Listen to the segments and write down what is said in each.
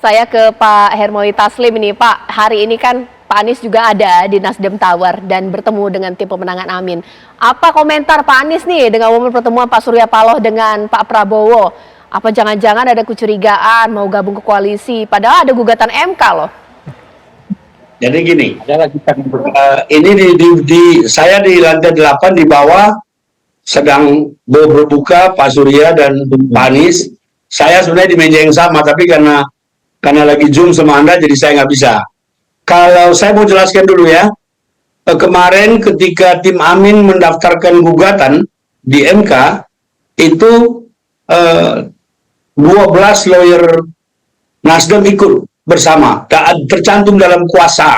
Saya ke Pak Hermawi Taslim ini, Pak. Hari ini kan Pak Anies juga ada di Nasdem Tower dan bertemu dengan tim pemenangan Amin. Apa komentar Pak Anies nih dengan momen pertemuan Pak Surya Paloh dengan Pak Prabowo? Apa jangan-jangan ada kecurigaan mau gabung ke koalisi? Padahal ada gugatan MK loh. Jadi gini, ini saya di lantai 8 di bawah sedang berbuka Pak Surya dan Pak Anies. Saya sebenarnya di meja yang sama, tapi karena lagi Zoom sama Anda, jadi saya nggak bisa. Kalau saya mau jelaskan dulu ya, kemarin ketika tim Amin mendaftarkan gugatan di MK, itu 12 lawyer Nasdem ikut bersama, tercantum dalam kuasa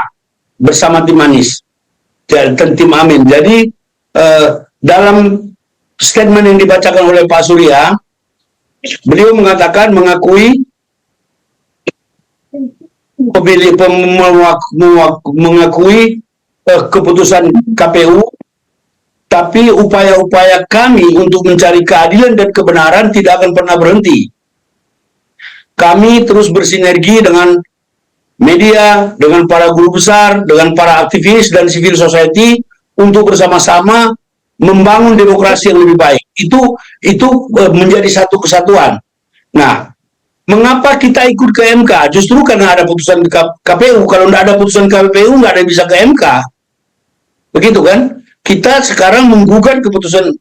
bersama tim Anies dan tim Amin. Jadi dalam statement yang dibacakan oleh Pak Surya, beliau mengakui keputusan KPU, tapi upaya-upaya kami untuk mencari keadilan dan kebenaran tidak akan pernah berhenti. Kami terus bersinergi dengan media, dengan para guru besar, dengan para aktivis dan civil society untuk bersama-sama membangun demokrasi yang lebih baik. Itu menjadi satu kesatuan. Nah, mengapa kita ikut ke MK? Justru karena ada putusan KPU. Kalau tidak ada putusan KPU, nggak ada yang bisa ke MK. Begitu kan? Kita sekarang menggugat keputusan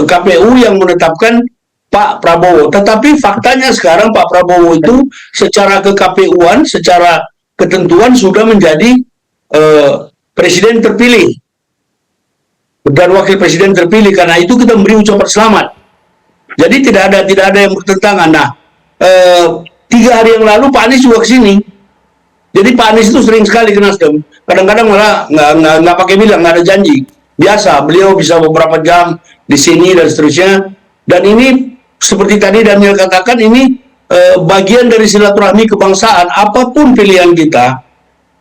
KPU yang menetapkan Pak Prabowo. Tetapi faktanya sekarang Pak Prabowo itu secara ke-KPU-an, secara ketentuan sudah menjadi presiden terpilih dan wakil presiden terpilih. Karena itu kita memberi ucapan selamat. Jadi tidak ada yang bertentangan. Nah, 3 hari yang lalu Pak Anies juga ke sini. Jadi Pak Anies itu sering sekali ke Nasdem. Kadang-kadang malah nggak pakai bilang, nggak ada janji. Biasa, beliau bisa beberapa jam di sini dan seterusnya. Dan ini seperti tadi Daniel katakan, ini bagian dari silaturahmi kebangsaan. Apapun pilihan kita,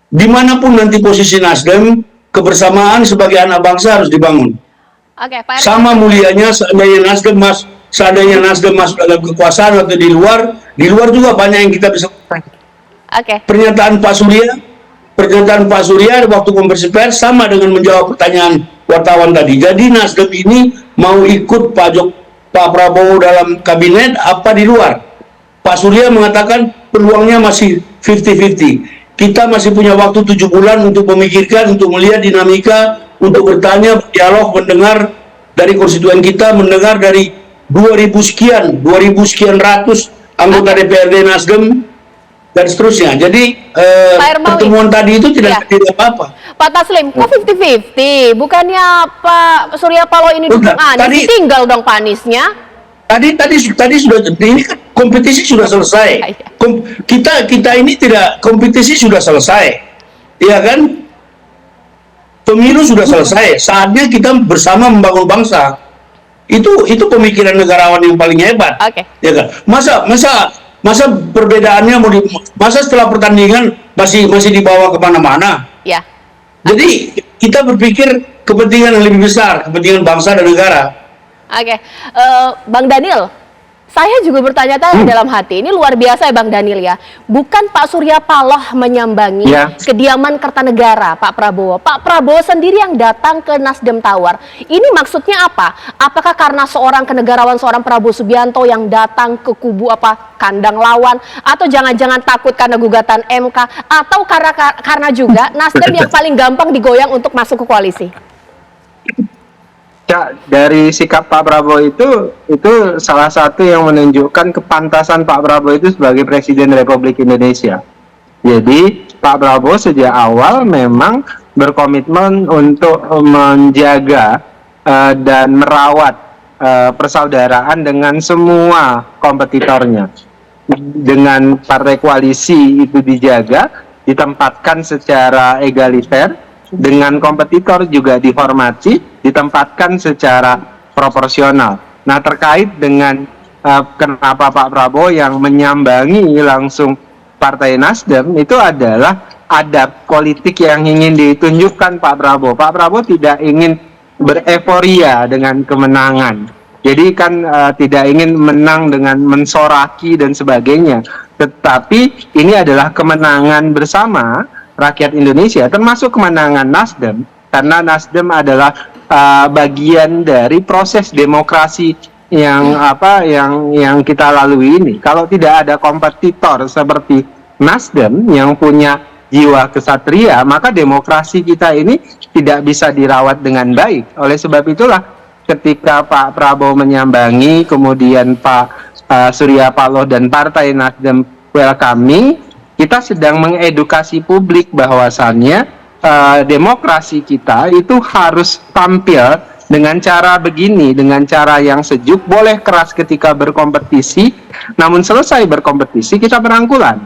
dimanapun nanti posisi Nasdem, kebersamaan sebagai anak bangsa harus dibangun. Oke, Pak sama mulianya seandainya Nasdem masuk dalam kekuasaan atau di luar juga banyak yang kita bisa. Pernyataan Pak Surya waktu konferensi pers sama dengan menjawab pertanyaan wartawan tadi. Jadi Nasdem ini mau ikut Pak Prabowo dalam kabinet apa di luar? Pak Surya mengatakan peluangnya masih 50-50. Kita masih punya waktu 7 bulan untuk memikirkan, untuk melihat dinamika, untuk bertanya, berdialog, mendengar dari konstituen kita, mendengar dari 2000 sekian ratus anggota DPRD Nasdem dan seterusnya. Jadi pertemuan tadi itu tidak apa-apa. Pak Taslim, kok 50-50? Bukannya Pak Surya Paloh ini dukung Anies, tinggal dong Pak Aniesnya? Tadi sudah, ini kan kompetisi sudah selesai. Kita ini tidak, kompetisi sudah selesai, ya kan? Pemilu sudah selesai. Saatnya kita bersama membangun bangsa. Itu pemikiran negarawan yang paling hebat. Ya kan? Masa perbedaannya masa setelah pertandingan masih dibawa kemana-mana? Ya. Jadi kita berpikir kepentingan yang lebih besar, kepentingan bangsa dan negara. Bang Daniel, saya juga bertanya-tanya dalam hati, ini luar biasa ya Bang Daniel ya. Bukan Pak Surya Paloh menyambangi kediaman Kertanegara Pak Prabowo. Pak Prabowo sendiri yang datang ke Nasdem Tower. Ini maksudnya apa? Apakah karena seorang kenegarawan, seorang Prabowo Subianto yang datang ke kubu kandang lawan, atau jangan-jangan takut karena gugatan MK, atau karena juga Nasdem yang paling gampang digoyang untuk masuk ke koalisi? Ya, dari sikap Pak Prabowo itu salah satu yang menunjukkan kepantasan Pak Prabowo itu sebagai Presiden Republik Indonesia. Jadi Pak Prabowo sejak awal memang berkomitmen untuk menjaga dan merawat persaudaraan dengan semua kompetitornya. Dengan partai koalisi itu dijaga, ditempatkan secara egaliter, dengan kompetitor juga dihormati, ditempatkan secara proporsional. Nah, terkait dengan kenapa Pak Prabowo yang menyambangi langsung Partai Nasdem, itu adalah adab politik yang ingin ditunjukkan Pak Prabowo. Pak Prabowo tidak ingin bereforia dengan kemenangan. Jadi kan tidak ingin menang dengan mensoraki dan sebagainya, tetapi ini adalah kemenangan bersama rakyat Indonesia, termasuk kemenangan Nasdem, karena Nasdem adalah bagian dari proses demokrasi yang kita lalui ini. Kalau tidak ada kompetitor seperti Nasdem yang punya jiwa kesatria, maka demokrasi kita ini tidak bisa dirawat dengan baik. Oleh sebab itulah ketika Pak Prabowo menyambangi, kemudian Pak Surya Paloh dan Partai Nasdem welcoming, kita sedang mengedukasi publik bahwasannya demokrasi kita itu harus tampil dengan cara begini, dengan cara yang sejuk, boleh keras ketika berkompetisi, namun selesai berkompetisi kita berangkulan.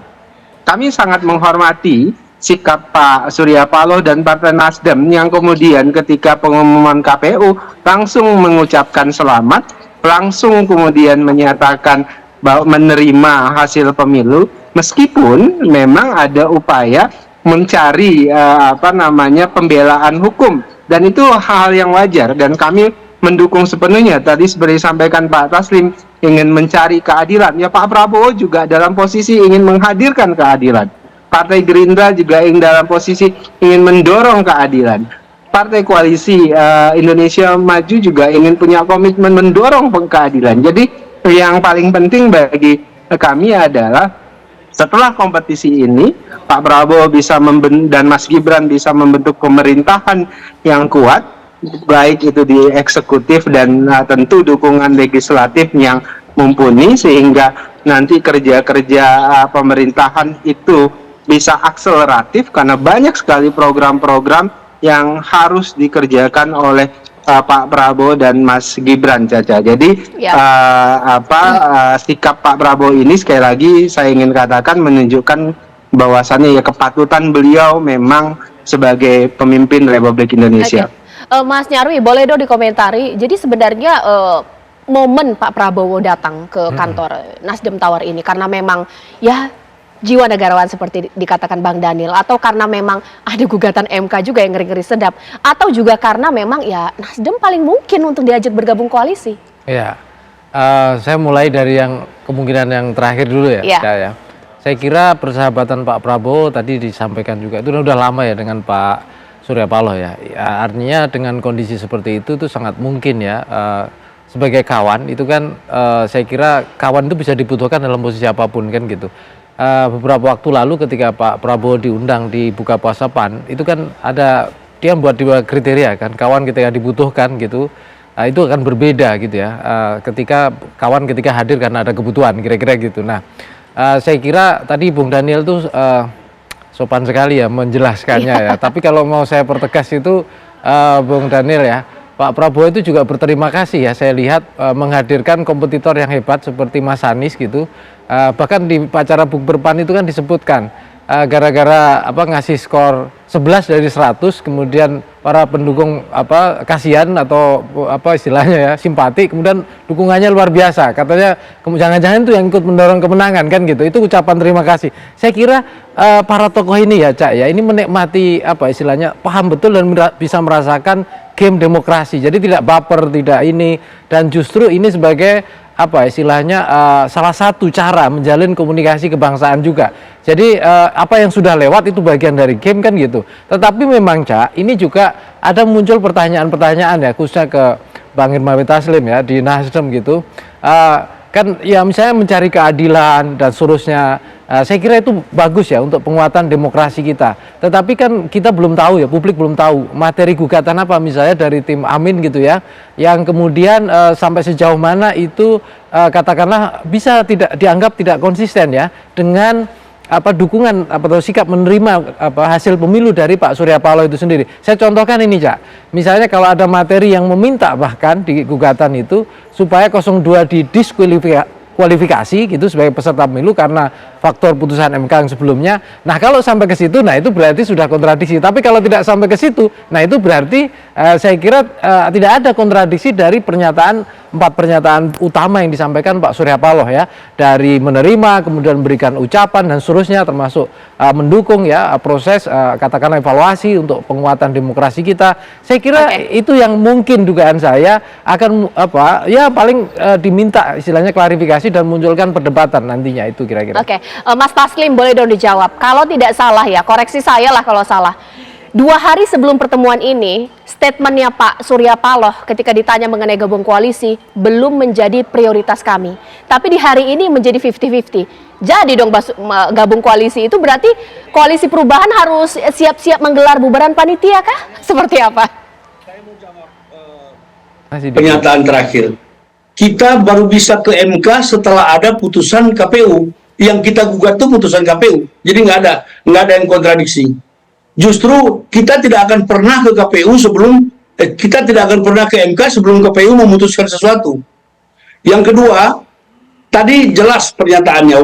Kami sangat menghormati sikap Pak Surya Paloh dan Partai Nasdem yang kemudian ketika pengumuman KPU langsung mengucapkan selamat, langsung kemudian menyatakan bahwa menerima hasil pemilu, meskipun memang ada upaya mencari pembelaan hukum, dan itu hal yang wajar dan kami mendukung sepenuhnya. Tadi seperti disampaikan Pak Taslim, ingin mencari keadilan, ya Pak Prabowo juga dalam posisi ingin menghadirkan keadilan. Partai Gerindra juga dalam posisi ingin mendorong keadilan. Partai Koalisi Indonesia Maju juga ingin punya komitmen mendorong keadilan. Jadi yang paling penting bagi kami adalah setelah kompetisi ini Pak Prabowo bisa dan Mas Gibran bisa membentuk pemerintahan yang kuat, baik itu di eksekutif dan tentu dukungan legislatif yang mumpuni, sehingga nanti kerja-kerja pemerintahan itu bisa akseleratif karena banyak sekali program-program yang harus dikerjakan oleh Pak Prabowo dan Mas Gibran, Caca. Jadi sikap Pak Prabowo ini sekali lagi saya ingin katakan menunjukkan bahwasannya ya kepatutan beliau memang sebagai pemimpin Republik Indonesia. Mas Nyarwi, boleh dong dikomentari. Jadi sebenarnya momen Pak Prabowo datang ke kantor Nasdem Tower ini karena memang ya jiwa negarawan seperti dikatakan Bang Daniel, atau karena memang ada gugatan MK juga yang ngeri-ngeri sedap, atau juga karena memang ya Nasdem paling mungkin untuk diajak bergabung koalisi? Ya, saya mulai dari yang kemungkinan yang terakhir dulu ya. Ya. Saya kira persahabatan Pak Prabowo tadi disampaikan juga itu udah lama ya dengan Pak Surya Paloh ya. Artinya dengan kondisi seperti itu sangat mungkin ya. Sebagai kawan itu kan saya kira kawan itu bisa dibutuhkan dalam posisi apapun kan gitu. Beberapa waktu lalu ketika Pak Prabowo diundang di Buka Puasa PAN, itu kan ada dia buat dua kriteria kan, kawan ketika dibutuhkan gitu, itu akan berbeda gitu ya, ketika hadir karena ada kebutuhan, kira-kira gitu. Nah, saya kira tadi Bung Daniel tuh sopan sekali ya menjelaskannya ya, tapi kalau mau saya pertegas itu Bung Daniel ya, Pak Prabowo itu juga berterima kasih ya, saya lihat menghadirkan kompetitor yang hebat seperti Mas Anies gitu. Bahkan di acara Bukber PAN itu kan disebutkan gara-gara ngasih skor 11 dari 100, kemudian para pendukung kasihan atau istilahnya ya simpati, kemudian dukungannya luar biasa. Katanya jangan-jangan itu yang ikut mendorong kemenangan kan gitu. Itu ucapan terima kasih. Saya kira para tokoh ini ya Cak ya, ini menikmati istilahnya paham betul dan bisa merasakan game demokrasi. Jadi tidak baper, tidak ini, dan justru ini sebagai istilahnya salah satu cara menjalin komunikasi kebangsaan juga. Jadi apa yang sudah lewat itu bagian dari game kan gitu. Tetapi memang Cak, ini juga ada muncul pertanyaan-pertanyaan ya, khususnya ke Bang Hermawi Taslim ya di Nasdem gitu. Kan ya misalnya mencari keadilan dan seterusnya, saya kira itu bagus ya untuk penguatan demokrasi kita. Tetapi kan kita belum tahu ya, publik belum tahu materi gugatan apa misalnya dari tim Amin gitu ya, yang kemudian sampai sejauh mana itu katakanlah bisa dianggap tidak konsisten ya dengan dukungan atau sikap menerima hasil pemilu dari Pak Surya Paloh itu sendiri. Saya contohkan ini Cak, misalnya kalau ada materi yang meminta bahkan di gugatan itu supaya 02 kualifikasi gitu sebagai peserta pemilu karena faktor putusan MK yang sebelumnya. Nah kalau sampai ke situ, nah itu berarti sudah kontradiksi. Tapi kalau tidak sampai ke situ, nah itu berarti saya kira tidak ada kontradiksi dari empat pernyataan utama yang disampaikan Pak Surya Paloh ya, dari menerima, kemudian memberikan ucapan dan seterusnya, termasuk mendukung ya proses katakanlah evaluasi untuk penguatan demokrasi kita. Saya kira itu yang mungkin dugaan saya akan paling diminta istilahnya klarifikasi dan munculkan perdebatan nantinya itu kira-kira. Mas Taslim boleh dong dijawab. Kalau tidak salah ya, koreksi saya lah kalau salah. 2 hari sebelum pertemuan ini, statementnya Pak Surya Paloh ketika ditanya mengenai gabung koalisi belum menjadi prioritas kami. Tapi di hari ini menjadi 50-50. Jadi dong gabung koalisi itu berarti koalisi perubahan harus siap-siap menggelar bubaran panitia kah? Seperti apa? Saya mau jawab pernyataan terakhir. Kita baru bisa ke MK setelah ada putusan KPU. Yang kita gugat itu putusan KPU. Jadi nggak ada yang kontradiksi. Justru kita tidak akan pernah ke KPU kita tidak akan pernah ke MK sebelum KPU memutuskan sesuatu. Yang kedua, tadi jelas pernyataannya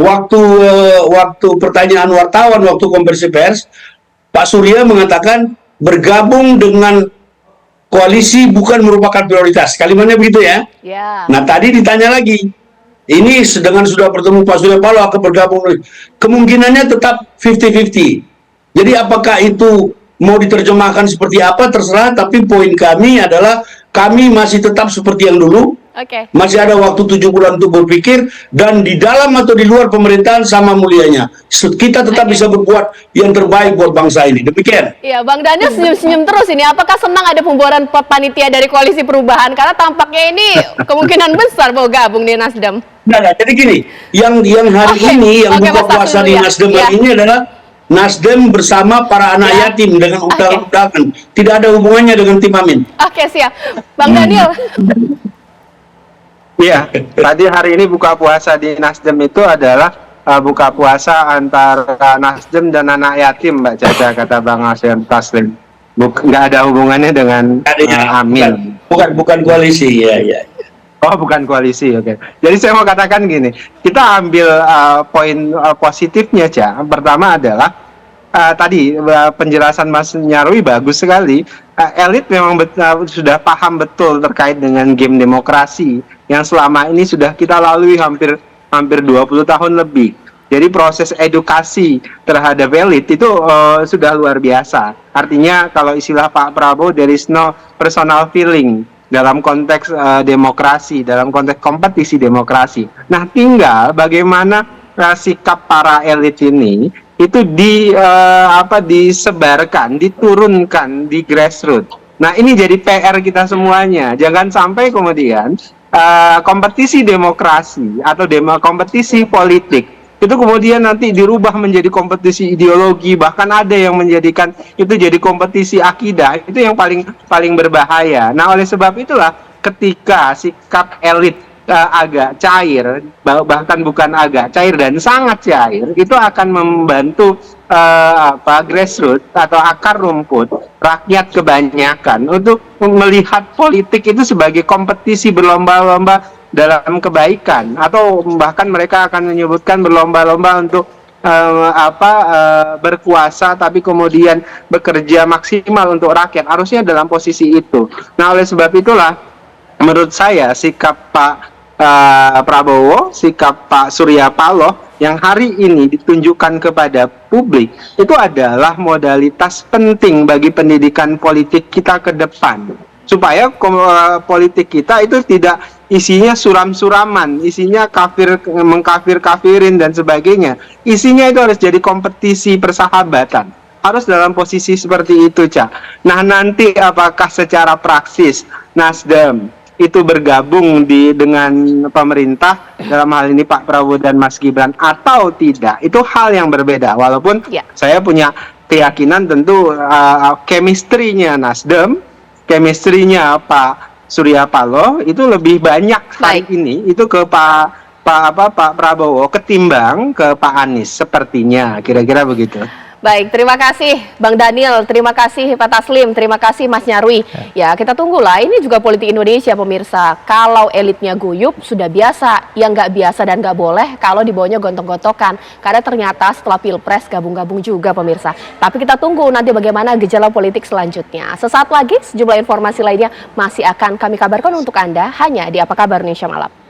waktu pertanyaan wartawan waktu konferensi pers, Pak Surya mengatakan bergabung dengan koalisi bukan merupakan prioritas. Kalimatnya begitu ya. Nah tadi ditanya lagi, ini dengan sudah bertemu Pak Surya Paloh akan bergabung, kemungkinannya tetap 50-50. Jadi apakah itu mau diterjemahkan seperti apa terserah, tapi poin kami adalah kami masih tetap seperti yang dulu. Masih ada waktu 7 bulan untuk berpikir, dan di dalam atau di luar pemerintahan sama mulianya. Kita tetap bisa berbuat yang terbaik buat bangsa ini. Demikian. Iya, Bang Daniel senyum-senyum terus ini. Apakah senang ada pembubaran panitia dari koalisi perubahan? Karena tampaknya ini kemungkinan besar mau gabung di Nasdem. Nah, jadi gini, yang hari ini yang buka puasa di Nasdem hari ini adalah Nasdem bersama para anak yatim dengan undang-undangan. Tidak ada hubungannya dengan Tim Amin. Siap. Bang Daniel. Iya, tadi hari ini buka puasa di Nasdem itu adalah buka puasa antara Nasdem dan anak yatim, Mbak Caca, kata Bang Taslim. Nggak ada hubungannya dengan Amin. Bukan koalisi, ya. Oh, bukan koalisi, oke. Jadi saya mau katakan gini, kita ambil poin positifnya, Ca. Pertama adalah tadi penjelasan Mas Nyarwi bagus sekali. Elit memang sudah paham betul terkait dengan game demokrasi yang selama ini sudah kita lalui hampir 20 tahun lebih. Jadi proses edukasi terhadap elit itu sudah luar biasa. Artinya kalau istilah Pak Prabowo, there is no personal feeling dalam konteks demokrasi, dalam konteks kompetisi demokrasi. Nah, tinggal bagaimana sikap para elit ini itu disebarkan, diturunkan di grassroots. Nah, ini jadi PR kita semuanya. Jangan sampai kemudian kompetisi demokrasi atau kompetisi politik itu kemudian nanti dirubah menjadi kompetisi ideologi, bahkan ada yang menjadikan itu jadi kompetisi akidah. Itu yang paling berbahaya. Nah, oleh sebab itulah ketika sikap elit agak cair, bahkan bukan agak cair dan sangat cair, itu akan membantu grassroots atau akar rumput rakyat kebanyakan untuk melihat politik itu sebagai kompetisi berlomba-lomba dalam kebaikan, atau bahkan mereka akan menyebutkan berlomba-lomba untuk berkuasa tapi kemudian bekerja maksimal untuk rakyat. Harusnya dalam posisi itu. Nah, oleh sebab itulah menurut saya sikap Pak Prabowo, sikap Pak Surya Paloh yang hari ini ditunjukkan kepada publik itu adalah modalitas penting bagi pendidikan politik kita ke depan, supaya politik kita itu tidak isinya suram-suraman, isinya mengkafir-kafirin dan sebagainya. Isinya itu harus jadi kompetisi persahabatan. Harus dalam posisi seperti itu, Cak. Nah, nanti apakah secara praksis Nasdem itu bergabung dengan pemerintah, dalam hal ini Pak Prabowo dan Mas Gibran, atau tidak, itu hal yang berbeda. Walaupun saya punya keyakinan tentu chemistry-nya Nasdem, chemistry-nya Pak Surya Paloh itu lebih banyak hari ini itu ke Pak Prabowo ketimbang ke Pak Anies, sepertinya kira-kira begitu. Baik, terima kasih Bang Daniel, terima kasih Pak Taslim, terima kasih Mas Nyarwi. Ya, kita tunggulah. Ini juga politik Indonesia, pemirsa. Kalau elitnya guyup, sudah biasa. Yang nggak biasa dan nggak boleh kalau dibawanya gontok-gontokan. Karena ternyata setelah Pilpres gabung-gabung juga, pemirsa. Tapi kita tunggu nanti bagaimana gejala politik selanjutnya. Sesaat lagi, sejumlah informasi lainnya masih akan kami kabarkan untuk Anda hanya di Apa Kabar Indonesia Malam.